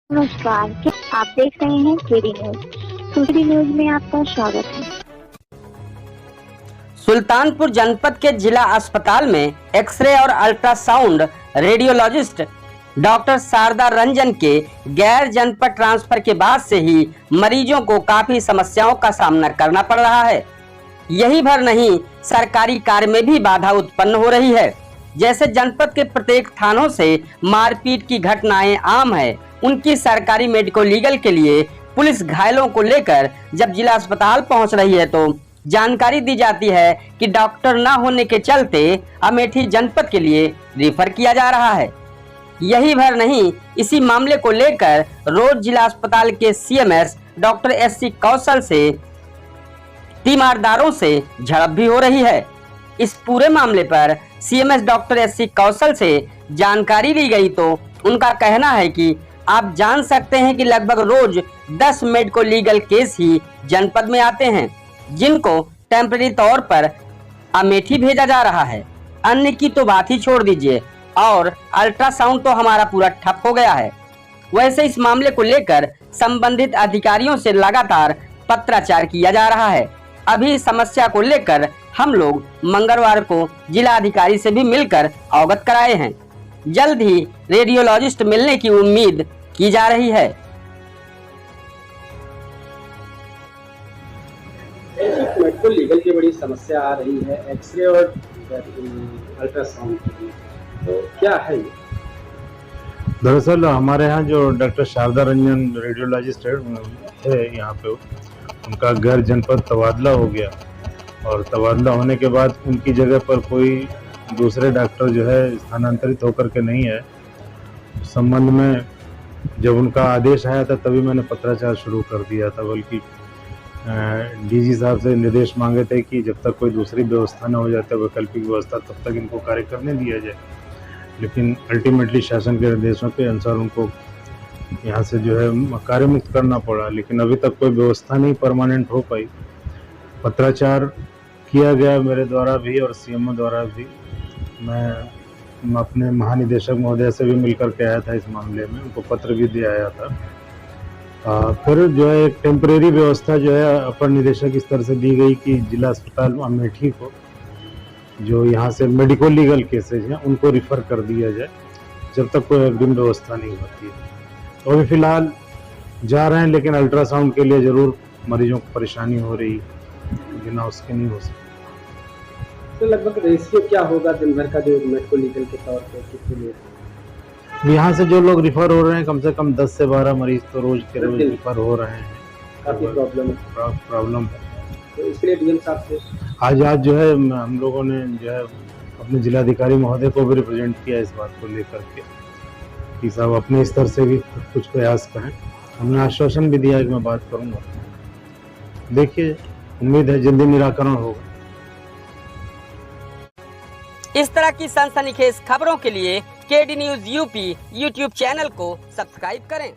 नमस्कार, आप देख रहे हैं केडी न्यूज। केडी न्यूज में आपका स्वागत है। सुल्तानपुर जनपद के जिला अस्पताल में एक्सरे और ultrasound radiologist doctor Sharda Ranjan के गैर जनपद ट्रांसफर के बाद से ही मरीजों को काफी समस्याओं का सामना करना पड़ रहा है। यही भर नहीं, सरकारी कार्य में भी बाधा उत्पन्न हो रही है। जैसे जनपद के प्रत्येक थानों से मारपीट की घटनाएं आम है, उनकी सरकारी मेडिको लीगल के लिए पुलिस घायलों को लेकर जब जिला अस्पताल पहुंच रही है तो जानकारी दी जाती है कि डॉक्टर न होने के चलते अमेठी जनपद के लिए रेफर किया जा रहा है। यही भर नहीं, इसी मामले को लेकर रोज जिला अस्पताल के सीएमएस डॉक्टर एससी कौशल से तीमारदारों से झड़प भी हो रही है। इस पूरे मामले पर सीएमएस डॉक्टर एससी कौशल से जानकारी ली गई तो उनका कहना है कि आप जान सकते हैं कि लगभग रोज 10 मेडिको लीगल केस ही जनपद में आते हैं, जिनको टेम्परेरी तौर पर अमेठी भेजा जा रहा है। अन्य की तो बात ही छोड़ दीजिए, और अल्ट्रासाउंड तो हमारा पूरा ठप हो गया है। वैसे इस मामले को लेकर संबंधित अधिकारियों से लगातार पत्राचार किया जा रहा है। अभी समस्या को लेकर हम लोग मंगलवार को जिला अधिकारी से भी मिलकर अवगत कराए हैं। जल्द ही रेडियोलॉजिस्ट मिलने की उम्मीद की जा रही है। मेडिकल लीगल की बड़ी समस्या आ रही है, एक्सरे और अल्ट्रासाउंड की, तो क्या है ये? दरअसल हमारे यहाँ जो डॉक्टर शारदा रंजन रेडियोलॉजिस्ट है यहाँ पे, उनका गैर जनपद तबादला हो गया, और तबादला होने के बाद उनकी जगह पर कोई दूसरे डॉक्टर जो है स्थानांतरित होकर के नहीं है। संबंध में जब उनका आदेश आया था तभी मैंने पत्राचार शुरू कर दिया था, बल्कि डीजी साहब से निर्देश मांगे थे कि जब तक कोई दूसरी व्यवस्था न हो जाती, वैकल्पिक व्यवस्था, तब तक इनको कार्य करने दिया जाए। लेकिन अल्टीमेटली शासन के निर्देशों के अनुसार उनको यहाँ से जो है कार्य मुक्त करना पड़ा, लेकिन अभी तक कोई व्यवस्था नहीं परमानेंट हो पाई। पत्राचार किया गया मेरे द्वारा भी और सीएमओ द्वारा भी। मैं अपने महानिदेशक महोदय से भी मिलकर के आया था इस मामले में, उनको पत्र भी दे आया था। फिर जो है एक टेम्परेरी व्यवस्था जो है अपर निदेशक स्तर से दी गई कि जिला अस्पताल अमेठी को जो यहाँ से मेडिको लीगल केसेज हैं उनको रिफ़र कर दिया जाए, जब तक कोई अग्रिम व्यवस्था नहीं होती है। तो अभी फ़िलहाल जा रहे हैं, लेकिन अल्ट्रासाउंड के लिए ज़रूर मरीजों को परेशानी हो रही, बिना उसके नहीं हो सकता। तो लगभग रेशियो क्या होगा दिन भर का जो मेडिको लीगल के तौर पे कितने लोग यहाँ से जो लोग रिफ़र हो रहे हैं, कम से कम 10 से 12 मरीज तो रोज के रोज रिफ़र हो रहे हैं। काफ़ी प्रॉब्लम है। तो इसके लिए डीएम साहब से आज जो है हम लोगों ने जो है अपने जिलाधिकारी महोदय को भी रिप्रेजेंट किया इस बात को लेकर के कि साहब अपने स्तर से भी कुछ प्रयास करें। हमने आश्वासन भी दिया कि मैं बात करूंगा। देखिए, उम्मीद है जल्दी निराकरण होगा। इस तरह की सनसनीखेज खबरों के लिए KD news UP YouTube channel को सब्सक्राइब करें।